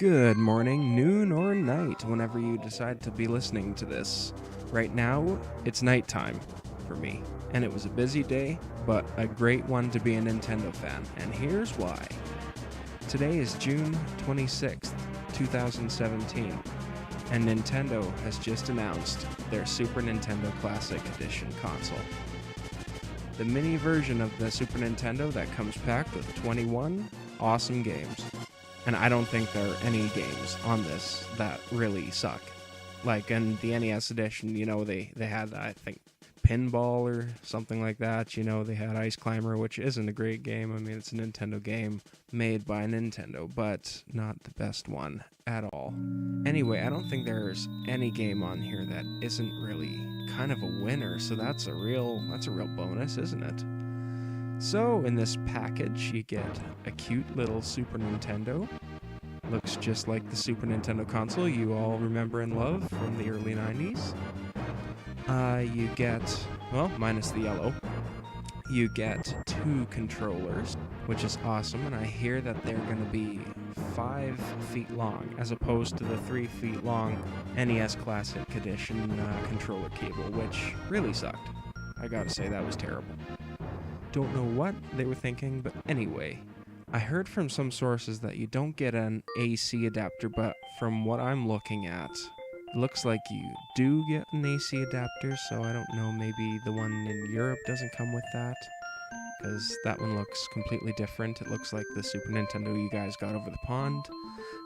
Good morning, noon, or night, whenever you decide to be listening to this. Right now, it's nighttime for me, and it was a busy day, but a great one to be a Nintendo fan, and here's why. Today is June 26th, 2017, and Nintendo has just announced their Super Nintendo Classic Edition console. The mini version of the Super Nintendo that comes packed with 21 awesome games. And I don't think there are any games on this that really suck. Like in the NES edition, they had, I think, Pinball or something like that. They had Ice Climber, which isn't a great game. I mean, it's a Nintendo game made by Nintendo, but not the best one at all. Anyway, I don't think there's any game on here that isn't really kind of a winner, so that's a real bonus, isn't it? So, in this package, you get a cute little Super Nintendo. Looks just like the Super Nintendo console you all remember and love from the early 90s. You get, well, minus the yellow, you get 2 controllers, which is awesome, and I hear that they're going to be 5 feet long, as opposed to the 3 feet long NES Classic Edition controller cable, which really sucked. I gotta say, that was terrible. Don't know what they were thinking, but anyway, I heard from some sources that you don't get an AC adapter, but from what I'm looking at, it looks like you do get an AC adapter, so I don't know, maybe the one in Europe doesn't come with that, because that one looks completely different. It looks like the Super Nintendo you guys got over the pond.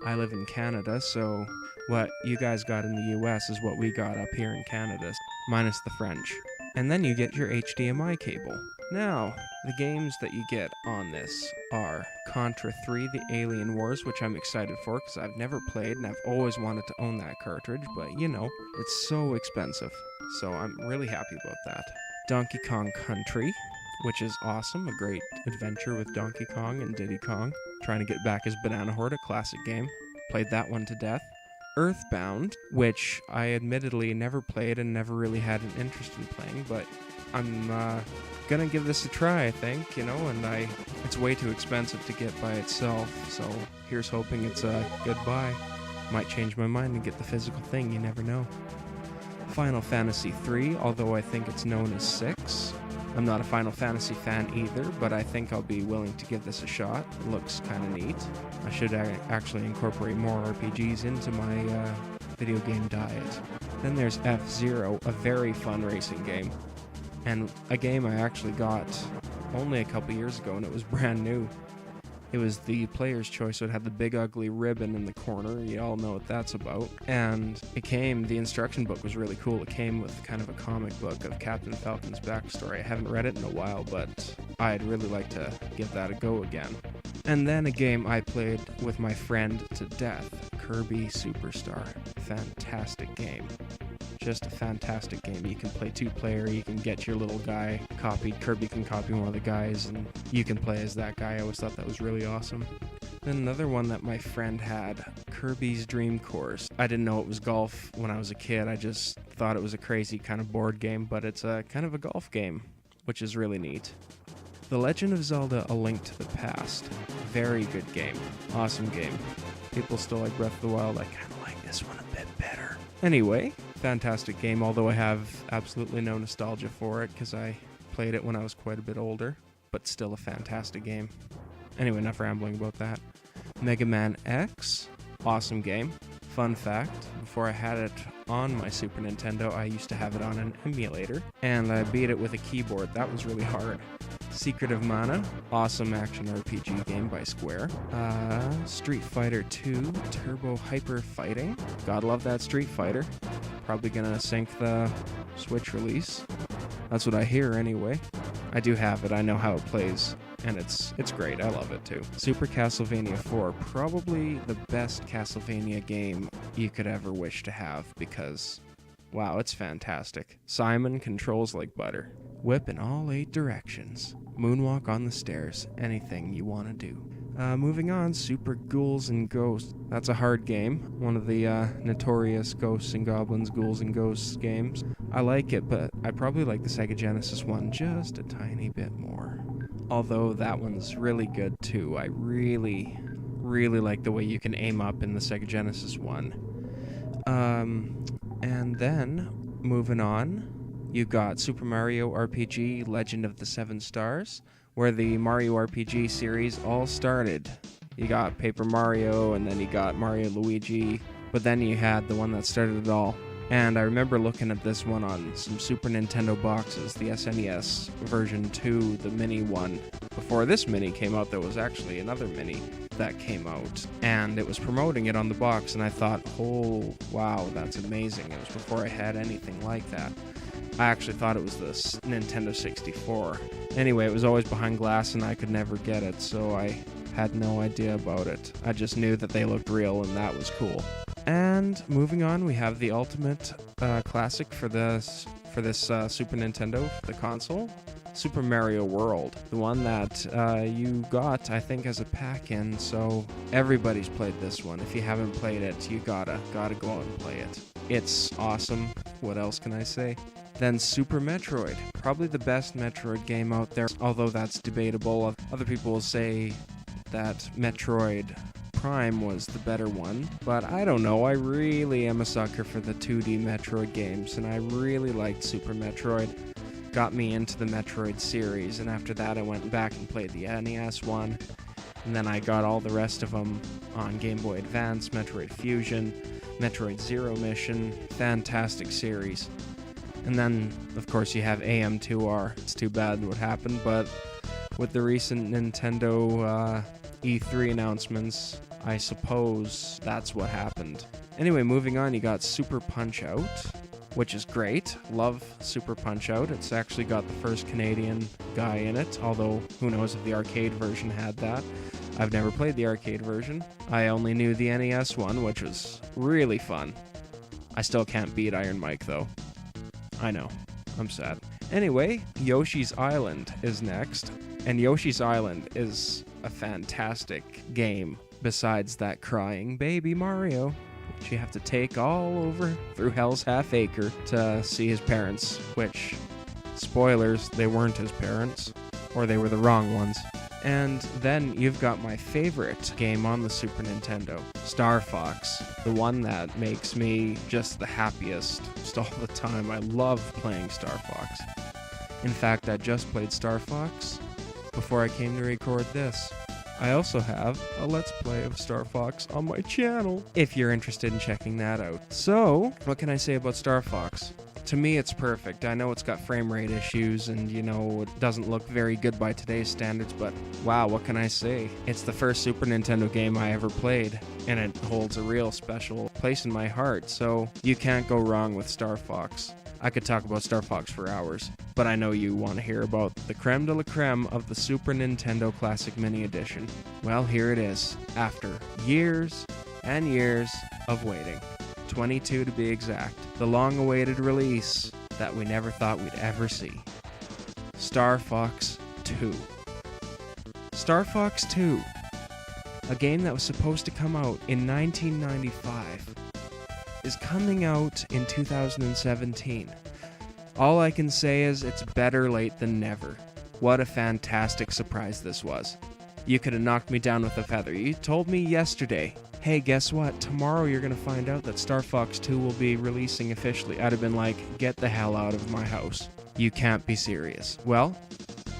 I live in Canada, so what you guys got in the US is what we got up here in Canada, minus the French. And then you get your HDMI cable. Now, the games that you get on this are Contra 3: The Alien Wars, which I'm excited for because I've never played and I've always wanted to own that cartridge, but it's so expensive. So I'm really happy about that. Donkey Kong Country, which is awesome, a great adventure with Donkey Kong and Diddy Kong, trying to get back his Banana Horde, a classic game. Played that one to death. Earthbound, which I admittedly never played and never really had an interest in playing, but I'm gonna give this a try, I think, and it's way too expensive to get by itself, so here's hoping it's a good buy. Might change my mind and get the physical thing, you never know. Final Fantasy III, although I think it's known as 6. I'm not a Final Fantasy fan either, but I think I'll be willing to give this a shot. It looks kind of neat. I should actually incorporate more RPGs into my video game diet. Then there's F-Zero, a very fun racing game. And a game I actually got only a couple years ago, and it was brand new. It was the player's choice, so it had the big ugly ribbon in the corner. You all know what that's about. And the instruction book was really cool. It came with kind of a comic book of Captain Falcon's backstory. I haven't read it in a while, but I'd really like to give that a go again. And then a game I played with my friend to death, Kirby Superstar. Fantastic game. Just a fantastic game. You can play 2-player, you can get your little guy copied, Kirby can copy one of the guys, and you can play as that guy. I always thought that was really awesome. Then another one that my friend had, Kirby's Dream Course. I didn't know it was golf when I was a kid, I just thought it was a crazy kind of board game, but it's a kind of a golf game, which is really neat. The Legend of Zelda: A Link to the Past. Very good game. Awesome game. People still like Breath of the Wild. I kind of like this one a bit better. Anyway, fantastic game, although I have absolutely no nostalgia for it because I played it when I was quite a bit older, but still a fantastic game. Anyway, enough rambling about that. Mega Man X, awesome game. Fun fact, before I had it on my Super Nintendo, I used to have it on an emulator, and I beat it with a keyboard. That was really hard. Secret of Mana, awesome action RPG game by Square. Street Fighter 2 Turbo Hyper Fighting. Gotta love that Street Fighter. Probably gonna sync the Switch release. That's what I hear anyway. I do have it, I know how it plays, and it's great, I love it too. Super Castlevania 4, probably the best Castlevania game you could ever wish to have, because, wow, it's fantastic. Simon controls like butter. Whip in all 8 directions. Moonwalk on the stairs. Anything you want to do. Moving on, Super Ghouls and Ghosts. That's a hard game. One of the notorious Ghosts and Goblins, Ghouls and Ghosts games. I like it, but I probably like the Sega Genesis one just a tiny bit more. Although that one's really good too. I really Really like the way you can aim up in the Sega Genesis one. And then, moving on, you got Super Mario RPG Legend of the Seven Stars, where the Mario RPG series all started. You got Paper Mario, and then you got Mario Luigi, but then you had the one that started it all. And I remember looking at this one on some Super Nintendo boxes, the SNES version 2, the mini one. Before this mini came out, there was actually another mini that came out, and it was promoting it on the box, and I thought, oh, wow, that's amazing. It was before I had anything like that. I actually thought it was the Nintendo 64. Anyway, it was always behind glass, and I could never get it, so I had no idea about it. I just knew that they looked real, and that was cool. And moving on, we have the Ultimate Classic for this Super Nintendo, the console, Super Mario World, the one that you got, I think, as a pack-in. So everybody's played this one. If you haven't played it, you gotta go out and play it. It's awesome. What else can I say? Then Super Metroid, probably the best Metroid game out there, although that's debatable. Other people will say that Metroid Prime was the better one, but I don't know. I really am a sucker for the 2D Metroid games, and I really liked Super Metroid. Got me into the Metroid series, and after that I went back and played the NES one, and then I got all the rest of them on Game Boy Advance, Metroid Fusion, Metroid Zero Mission, fantastic series. And then, of course, you have AM2R. It's too bad what happened, but with the recent Nintendo E3 announcements, I suppose that's what happened. Anyway, moving on, you got Super Punch-Out, which is great. Love Super Punch-Out. It's actually got the first Canadian guy in it, although who knows if the arcade version had that. I've never played the arcade version. I only knew the NES one, which was really fun. I still can't beat Iron Mike, though. I know. I'm sad. Anyway, Yoshi's Island is next, and Yoshi's Island is a fantastic game besides that crying baby Mario, which you have to take all over through Hell's Half Acre to see his parents, which, spoilers, they weren't his parents, or they were the wrong ones. And then you've got my favorite game on the Super Nintendo, Star Fox, the one that makes me just the happiest just all the time. I love playing Star Fox. In fact, I just played Star Fox before I came to record this. I also have a Let's Play of Star Fox on my channel, if you're interested in checking that out. So, what can I say about Star Fox? To me, it's perfect. I know it's got frame rate issues and, it doesn't look very good by today's standards, but wow, what can I say? It's the first Super Nintendo game I ever played, and it holds a real special place in my heart, so you can't go wrong with Star Fox. I could talk about Star Fox for hours, but I know you want to hear about the creme de la creme of the Super Nintendo Classic Mini Edition. Well, here it is, after years and years of waiting. 22 to be exact. The long-awaited release that we never thought we'd ever see. Star Fox 2. Star Fox 2. A game that was supposed to come out in 1995 is coming out in 2017. All I can say is it's better late than never. What a fantastic surprise this was. You could have knocked me down with a feather. You told me yesterday, hey, guess what? Tomorrow you're going to find out that Star Fox 2 will be releasing officially. I'd have been like, get the hell out of my house. You can't be serious. Well,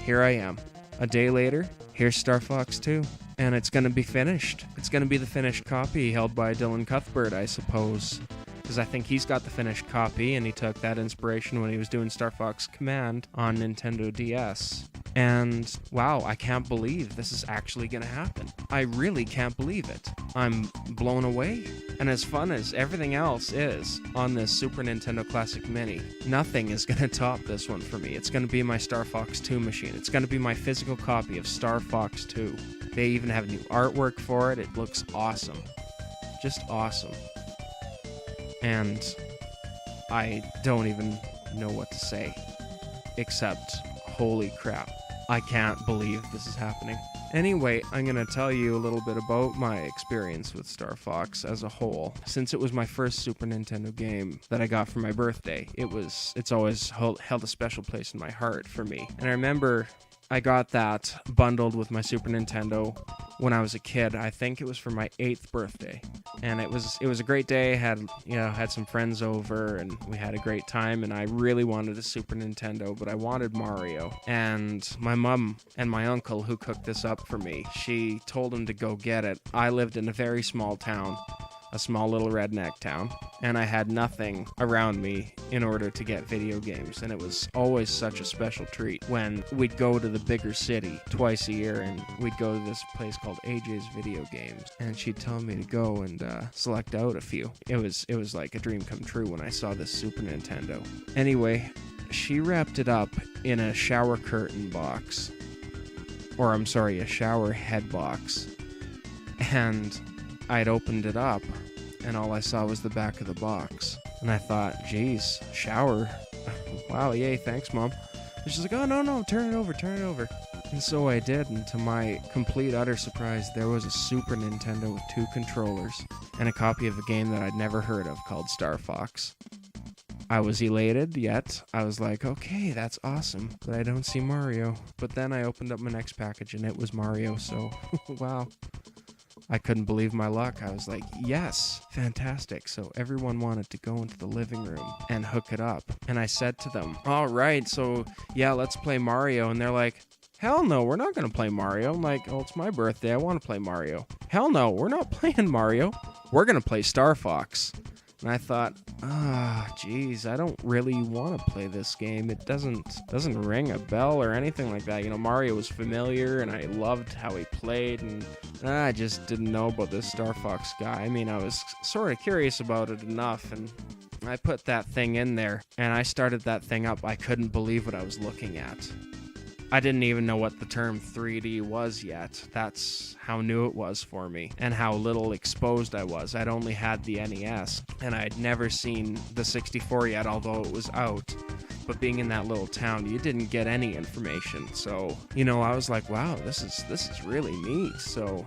here I am. A day later, here's Star Fox 2. And it's going to be finished. It's going to be the finished copy held by Dylan Cuthbert, I suppose. Because I think he's got the finished copy, and he took that inspiration when he was doing Star Fox Command on Nintendo DS. And wow, I can't believe this is actually going to happen. I really can't believe it. I'm blown away. And as fun as everything else is on this Super Nintendo Classic Mini, nothing is going to top this one for me. It's going to be my Star Fox 2 machine. It's going to be my physical copy of Star Fox 2. They even have new artwork for it. It looks awesome. Just awesome. And I don't even know what to say, except holy crap. I can't believe this is happening. Anyway, I'm going to tell you a little bit about my experience with Star Fox as a whole. Since it was my first Super Nintendo game that I got for my birthday, it's always held a special place in my heart for me. And I remember I got that bundled with my Super Nintendo when I was a kid. I think it was for my 8th birthday. And it was a great day. Had some friends over and we had a great time, and I really wanted a Super Nintendo, but I wanted Mario. And my mom and my uncle who cooked this up for me, she told him to go get it. I lived in a very small town, a small little redneck town, and I had nothing around me in order to get video games, and it was always such a special treat when we'd go to the bigger city twice a year, and we'd go to this place called AJ's Video Games, and she'd tell me to go and select out a few. It was like a dream come true when I saw this Super Nintendo. Anyway, she wrapped it up in a shower curtain box, or I'm sorry, a shower head box, and I'd opened it up, and all I saw was the back of the box. And I thought, geez, shower. Wow, yay, thanks, Mom. And she's like, oh, no, turn it over. And so I did, and to my complete utter surprise, there was a Super Nintendo with 2 controllers and a copy of a game that I'd never heard of called Star Fox. I was elated, yet I was like, okay, that's awesome, but I don't see Mario. But then I opened up my next package, and it was Mario, so wow. I couldn't believe my luck. I was like, yes, fantastic. So everyone wanted to go into the living room and hook it up. And I said to them, all right, so yeah, let's play Mario. And they're like, hell no, we're not going to play Mario. I'm like, oh, it's my birthday. I want to play Mario. Hell no, we're not playing Mario. We're going to play Star Fox. And I thought, geez, I don't really want to play this game. It doesn't ring a bell or anything like that. You know, Mario was familiar, and I loved how he played, and I just didn't know about this Star Fox guy. I mean, I was sort of curious about it enough, and I put that thing in there, and I started that thing up. I couldn't believe what I was looking at. I didn't even know what the term 3D was yet. That's how new it was for me, and how little exposed I was. I'd only had the NES, and I'd never seen the 64 yet, although it was out. But being in that little town, you didn't get any information. So, you know, I was like, wow, this is really neat. So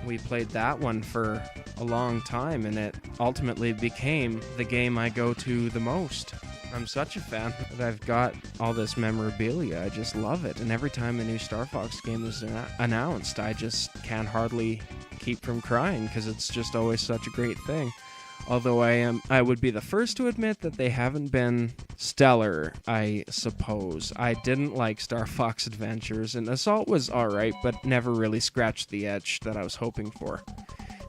we played that one for a long time, and it ultimately became the game I go to the most. I'm such a fan that I've got all this memorabilia. I just love it. And every time a new Star Fox game is announced, I just can't hardly keep from crying because it's just always such a great thing. Although I would be the first to admit that they haven't been stellar, I suppose. I didn't like Star Fox Adventures, and Assault was alright, but never really scratched the itch that I was hoping for.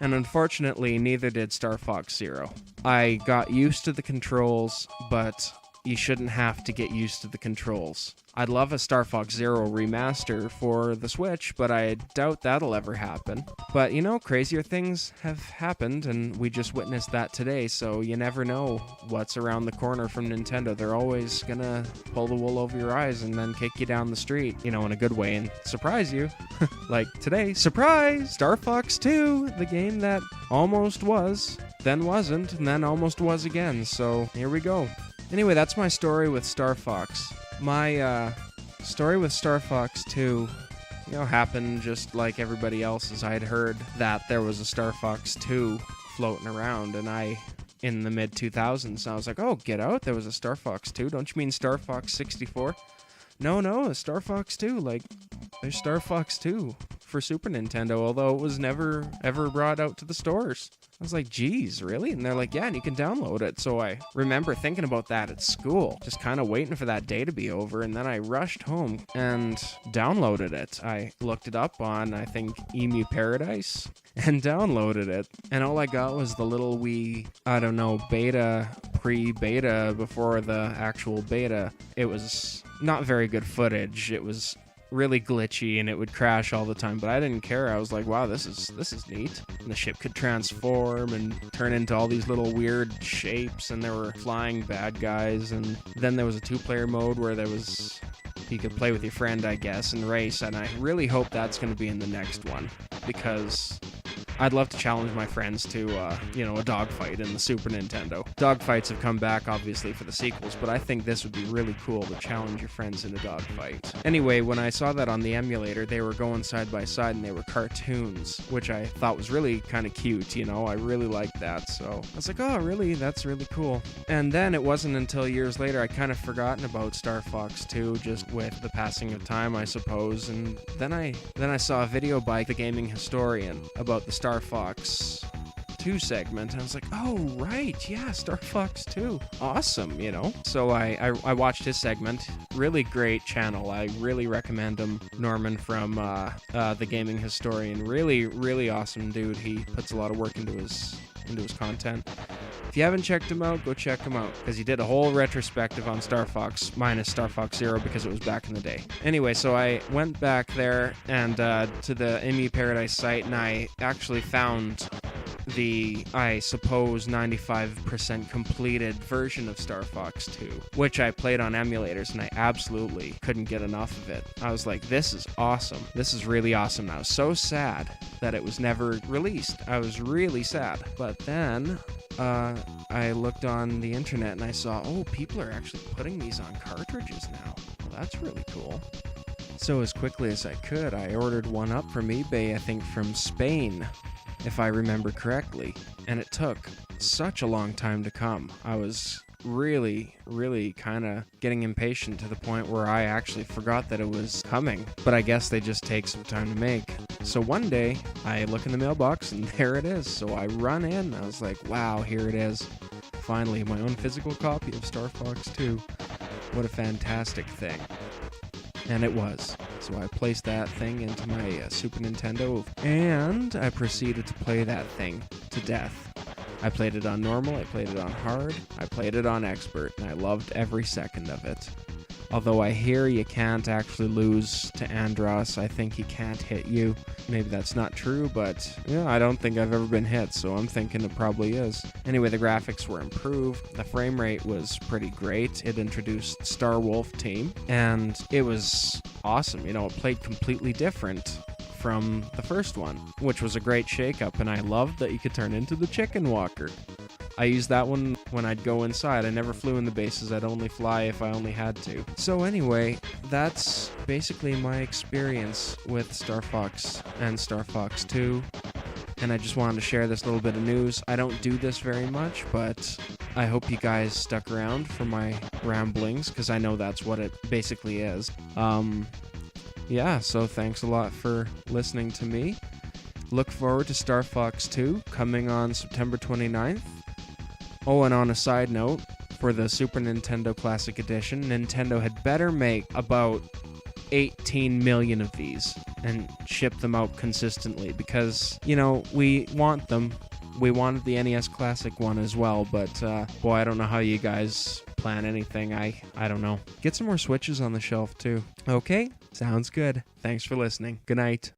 And unfortunately, neither did Star Fox Zero. I got used to the controls, but you shouldn't have to get used to the controls. I'd love a Star Fox Zero remaster for the Switch, but I doubt that'll ever happen. But, you know, crazier things have happened, and we just witnessed that today, so you never know what's around the corner from Nintendo. They're always gonna pull the wool over your eyes and then kick you down the street, you know, in a good way, and surprise you. Like today, surprise! Star Fox 2, the game that almost was, then wasn't, and then almost was again, so here we go. Anyway, that's my story with Star Fox. My story with Star Fox 2, you know, happened just like everybody else's. I'd heard that there was a Star Fox 2 floating around, and in the mid-2000s, I was like, oh, get out, there was a Star Fox 2. Don't you mean Star Fox 64? No, a Star Fox 2, like, there's Star Fox 2 for Super Nintendo, although it was never, ever brought out to the stores. I was like, geez, really? And they're like, yeah, and you can download it. So I remember thinking about that at school, just kind of waiting for that day to be over, and then I rushed home and downloaded it. I looked it up on, I think, Emu Paradise, and downloaded it. And all I got was the little wee, I don't know, beta, pre-beta, before the actual beta. It was not very good footage. It was really glitchy, and it would crash all the time, but I didn't care. I was like, wow, this is neat. And the ship could transform and turn into all these little weird shapes, and there were flying bad guys, and then there was a 2-player mode where you could play with your friend, I guess, and race, and I really hope that's going to be in the next one, because I'd love to challenge my friends to, a dogfight in the Super Nintendo. Dogfights have come back, obviously, for the sequels, but I think this would be really cool to challenge your friends in a dogfight. Anyway, when I saw that on the emulator, they were going side by side and they were cartoons, which I thought was really kind of cute, I really liked that, so I was like, oh, really? That's really cool. And then it wasn't until years later I kind of forgotten about Star Fox 2, just with the passing of time, I suppose, and then I saw a video by the gaming historian about the Star Fox 2 segment, and I was like, oh, right, yeah, Star Fox 2. Awesome, So I watched his segment. Really great channel. I really recommend him. Norman from the gaming historian. Really, really awesome dude. He puts a lot of work into his content. If you haven't checked him out, go check him out, because he did a whole retrospective on Star Fox, minus Star Fox Zero, because it was back in the day. Anyway, so I went back there and to the Emu Paradise site, and I actually found the, I suppose, 95% completed version of Star Fox 2, which I played on emulators, and I absolutely couldn't get enough of it. I was like, this is awesome. This is really awesome. And I was so sad that it was never released. I was really sad. But then I looked on the internet and I saw, oh, people are actually putting these on cartridges now. Well, that's really cool. So as quickly as I could, I ordered one up from eBay, I think from Spain, if I remember correctly. And it took such a long time to come. I was really, really kind of getting impatient to the point where I actually forgot that it was coming. But I guess they just take some time to make. So one day, I look in the mailbox and there it is. So I run in. I was like, wow, here it is. Finally, my own physical copy of Star Fox 2. What a fantastic thing. And it was. So I placed that thing into my Super Nintendo, and I proceeded to play that thing to death. I played it on normal, I played it on hard, I played it on expert, and I loved every second of it. Although I hear you can't actually lose to Andros, I think he can't hit you. Maybe that's not true, but yeah, I don't think I've ever been hit, so I'm thinking it probably is. Anyway, the graphics were improved, the frame rate was pretty great, it introduced Star Wolf Team, and it was awesome. It played completely different from the first one, which was a great shakeup, and I loved that you could turn into the Chicken Walker. I used that one when I'd go inside. I never flew in the bases. I'd only fly if I only had to. So anyway, that's basically my experience with Star Fox and Star Fox 2. And I just wanted to share this little bit of news. I don't do this very much, but I hope you guys stuck around for my ramblings, because I know that's what it basically is. Yeah, so thanks a lot for listening to me. Look forward to Star Fox 2 coming on September 29th. Oh, and on a side note, for the Super Nintendo Classic Edition, Nintendo had better make about 18 million of these and ship them out consistently, because, we want them. We wanted the NES Classic one as well, but boy, I don't know how you guys plan anything. I don't know. Get some more Switches on the shelf too. Okay, sounds good. Thanks for listening. Good night.